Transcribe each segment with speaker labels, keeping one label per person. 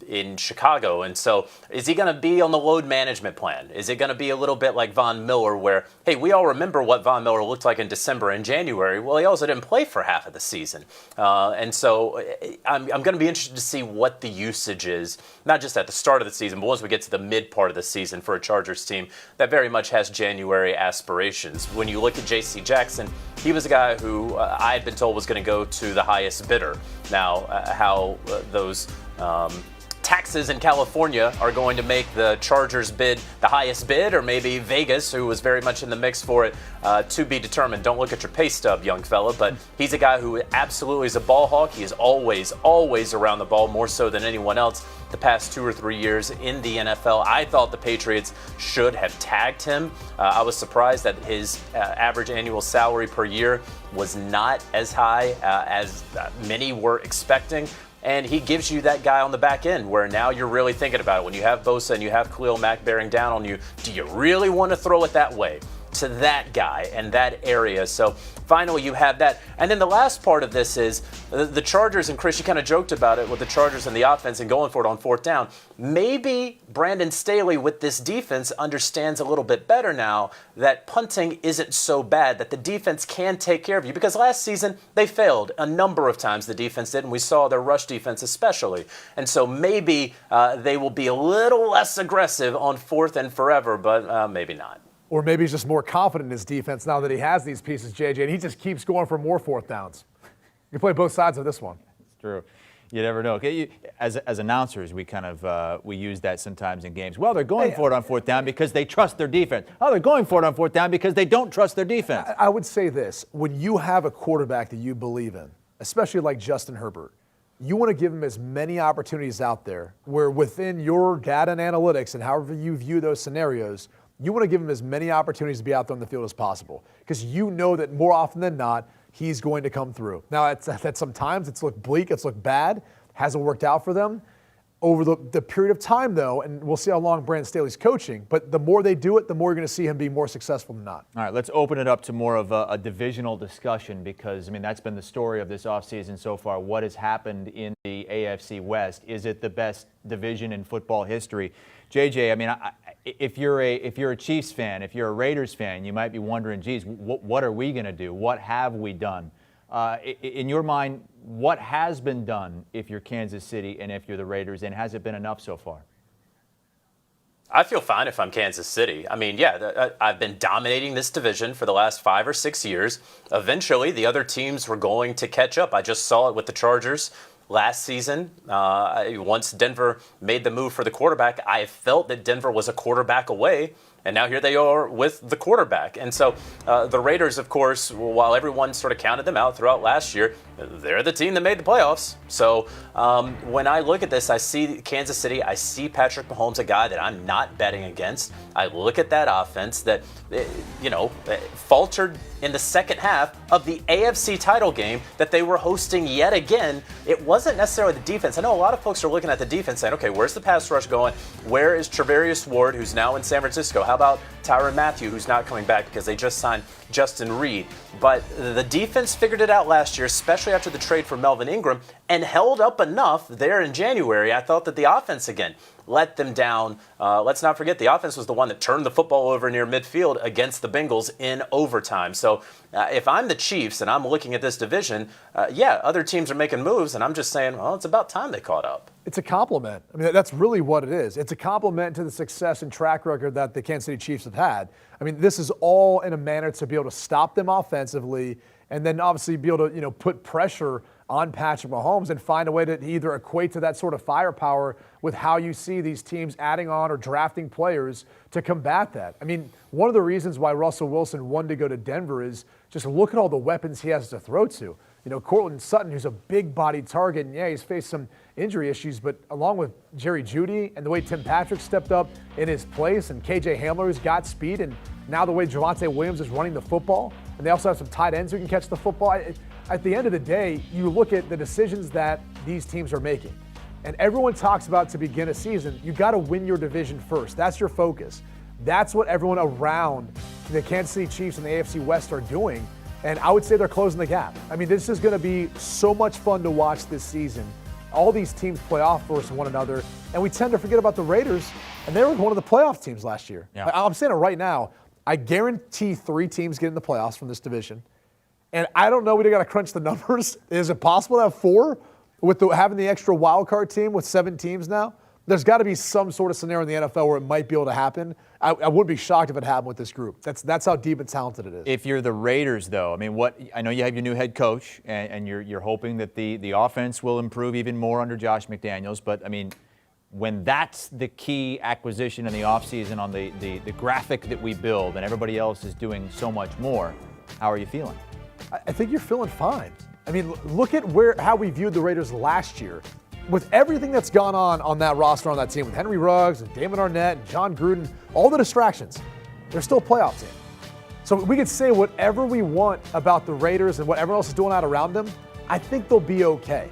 Speaker 1: in Chicago. And so is he going to be on the load management plan? Is it going to be a little bit like Von Miller where, hey, we all remember what Von Miller looked like in December and January. Well, he also didn't play for half of the season. And so I'm going to be interested to see what the usage is, not just at the start of the season, but once we get to the mid part of the season for a Chargers team that very much has January aspirations. When you look at J.C. Jackson, he was a guy who I had been told was going to go to the highest bidder. Now, how those taxes in California are going to make the Chargers bid the highest bid, or maybe Vegas, who was very much in the mix for it, to be determined. Don't look at your pay stub, young fella, but he's a guy who absolutely is a ball hawk. He is always around the ball, more so than anyone else the past 2 or 3 years in the NFL. I thought the Patriots should have tagged him. I was surprised that his average annual salary per year was not as high as many were expecting. And he gives you that guy on the back end where now you're really thinking about it. When you have Bosa and you have Khalil Mack bearing down on you, do you really want to throw it that way to that guy and that area? So finally you have that. And then the last part of this is the Chargers, and Chris, you kind of joked about it with the Chargers and the offense and going for it on fourth down. Maybe Brandon Staley with this defense understands a little bit better now that punting isn't so bad, that the defense can take care of you. Because last season they failed a number of times, the defense did, and we saw their rush defense especially. And so maybe they will be a little less aggressive on fourth and forever, but maybe not.
Speaker 2: Or maybe he's just more confident in his defense now that he has these pieces, JJ, and he just keeps going for more fourth downs. You play both sides of this one.
Speaker 3: It's true. You never know. As announcers, we kind of we use that sometimes in games. Well, they're going for it on fourth down because they trust their defense. Oh, they're going for it on fourth down because they don't trust their defense.
Speaker 2: I would say this. When you have a quarterback that you believe in, especially like Justin Herbert, you want to give him as many opportunities out there where within your data and analytics and however you view those scenarios, you want to give him as many opportunities to be out there on the field as possible because you know that more often than not, he's going to come through. Now, that sometimes it's looked bleak, it's looked bad, hasn't worked out for them. Over the period of time, though, and we'll see how long Brandon Staley's coaching, but the more they do it, the more you're going to see him be more successful than not.
Speaker 3: All right, let's open it up to more of a divisional discussion because, I mean, that's been the story of this offseason so far. What has happened in the AFC West? Is it the best division in football history? JJ, I mean, if you're a Chiefs fan, if you're a Raiders fan, you might be wondering, geez, what are we going to do? What have we done? In your mind, what has been done if you're Kansas City and if you're the Raiders, and has it been enough so far?
Speaker 1: I feel fine if I'm Kansas City. I mean, yeah, I've been dominating this division for the last 5 or 6 years. Eventually, the other teams were going to catch up. I just saw it with the Chargers last season. Once Denver made the move for the quarterback, I felt that Denver was a quarterback away. And now here they are with the quarterback. And so the Raiders, of course, while everyone sort of counted them out throughout last year, they're the team that made the playoffs. So when I look at this, I see Kansas City, I see Patrick Mahomes, a guy that I'm not betting against. I look at that offense that, faltered in the second half of the AFC title game that they were hosting yet again. It wasn't necessarily the defense. I know a lot of folks are looking at the defense saying, okay, where's the pass rush going? Where is Trevarius Ward, who's now in San Francisco? How about Tyrann Mathieu, who's not coming back because they just signed Justin Reed? But the defense figured it out last year, especially after the trade for Melvin Ingram, and held up enough there in January. I thought that the offense, again, let them down. Let's not forget the offense was the one that turned the football over near midfield against the Bengals in overtime. So if I'm the Chiefs and I'm looking at this division, other teams are making moves, and I'm just saying, well, it's about time they caught up.
Speaker 2: It's a compliment. I mean, that's really what it is. It's a compliment to the success and track record that the Kansas City Chiefs have had. I mean, this is all in a manner to be able to stop them offensively and then obviously be able to, put pressure on Patrick Mahomes and find a way to either equate to that sort of firepower with how you see these teams adding on or drafting players to combat that. I mean, one of the reasons why Russell Wilson wanted to go to Denver is just look at all the weapons he has to throw to. Courtland Sutton, who's a big-bodied target, and he's faced some injury issues, but along with Jerry Jeudy and the way Tim Patrick stepped up in his place and KJ Hamler, who's got speed, and now the way Javonte Williams is running the football, and they also have some tight ends who can catch the football. At the end of the day, you look at the decisions that these teams are making, and everyone talks about to begin a season, you got to win your division first. That's your focus. That's what everyone around the Kansas City Chiefs and the AFC West are doing. And I would say they're closing the gap. I mean, this is going to be so much fun to watch this season. All these teams play off versus one another, and we tend to forget about the Raiders, and they were one of the playoff teams last year.
Speaker 3: Yeah.
Speaker 2: I'm saying it right now. I guarantee 3 teams get in the playoffs from this division, and I don't know. We got to crunch the numbers. Is it possible to have 4 with having the extra wild card team with 7 teams now? There's got to be some sort of scenario in the NFL where it might be able to happen. I wouldn't be shocked if it happened with this group. That's how deep and talented it is.
Speaker 3: If you're the Raiders, though, I mean, I know you have your new head coach, and you're hoping that the offense will improve even more under Josh McDaniels. But I mean, when that's the key acquisition in the offseason on the graphic that we build, and everybody else is doing so much more, how are you feeling?
Speaker 2: I think you're feeling fine. I mean, look at how we viewed the Raiders last year. With everything that's gone on that roster, on that team, with Henry Ruggs and Damon Arnett and John Gruden, all the distractions, they're still a playoff team. So we could say whatever we want about the Raiders and what everyone else is doing out around them, I think they'll be okay.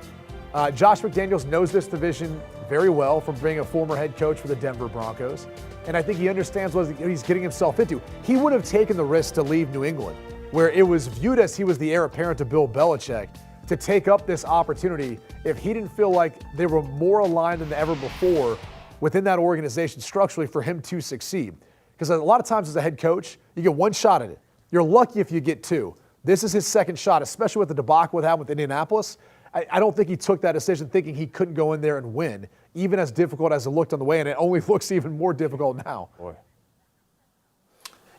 Speaker 2: Josh McDaniels knows this division very well from being a former head coach for the Denver Broncos, and I think he understands what he's getting himself into. He would have taken the risk to leave New England, where it was viewed as he was the heir apparent to Bill Belichick, to take up this opportunity if he didn't feel like they were more aligned than ever before within that organization structurally for him to succeed. Because a lot of times as a head coach, you get 1 shot at it. You're lucky if you get 2. This is his second shot, especially with the debacle it had with Indianapolis. I don't think he took that decision thinking he couldn't go in there and win, even as difficult as it looked on the way, and it only looks even more difficult now.
Speaker 3: Boy.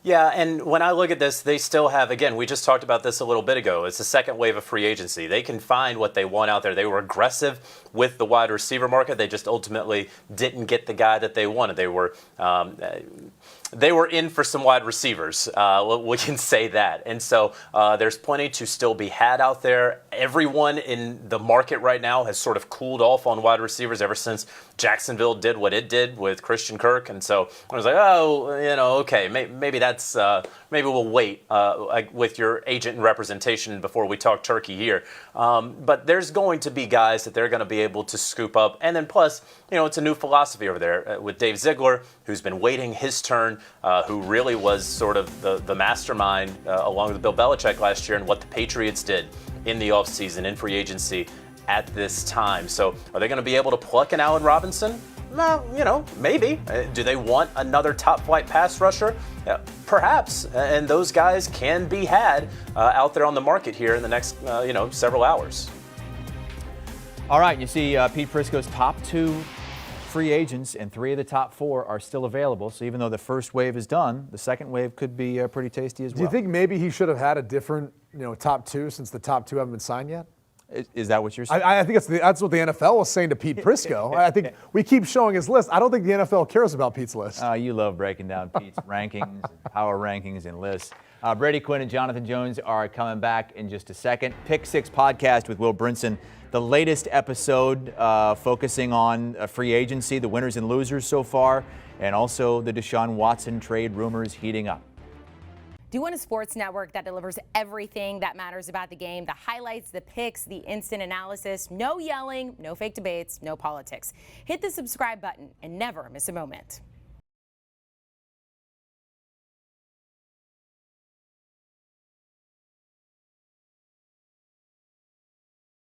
Speaker 1: Yeah, and when I look at this, they still have, again, we just talked about this a little bit ago. It's the second wave of free agency. They can find what they want out there. They were aggressive with the wide receiver market. They just ultimately didn't get the guy that they wanted. They were in for some wide receivers. We can say that. And so there's plenty to still be had out there. Everyone in the market right now has sort of cooled off on wide receivers ever since Jacksonville did what it did with Christian Kirk. And so I was like, okay, maybe that's maybe we'll wait with your agent and representation before we talk turkey here. But there's going to be guys that they're going to be able to scoop up. And then plus, it's a new philosophy over there with Dave Ziegler, who's been waiting his turn, who really was sort of the mastermind along with Bill Belichick last year and what the Patriots did in the offseason, in free agency at this time. So are they going to be able to pluck an Allen Robinson? No, maybe. Do they want another top-flight pass rusher? Perhaps. And those guys can be had out there on the market here in the next, several hours.
Speaker 3: All right, you see Pete Prisco's top 2 free agents and 3 of the top 4 are still available. So even though the first wave is done, the second wave could be pretty tasty as well.
Speaker 2: Do you think maybe he should have had a different, top 2 since the top 2 haven't been signed yet?
Speaker 3: Is that what you're saying?
Speaker 2: I think that's what the NFL was saying to Pete Prisco. I think we keep showing his list. I don't think the NFL cares about Pete's list.
Speaker 3: You love breaking down Pete's rankings, power rankings, and lists. Brady Quinn and Jonathan Jones are coming back in just a second. Pick 6 podcast with Will Brinson. The latest episode focusing on free agency, the winners and losers so far, and also the Deshaun Watson trade rumors heating up.
Speaker 4: Do you want a sports network that delivers everything that matters about the game? The highlights, the picks, the instant analysis, no yelling, no fake debates, no politics. Hit the subscribe button and never miss a moment.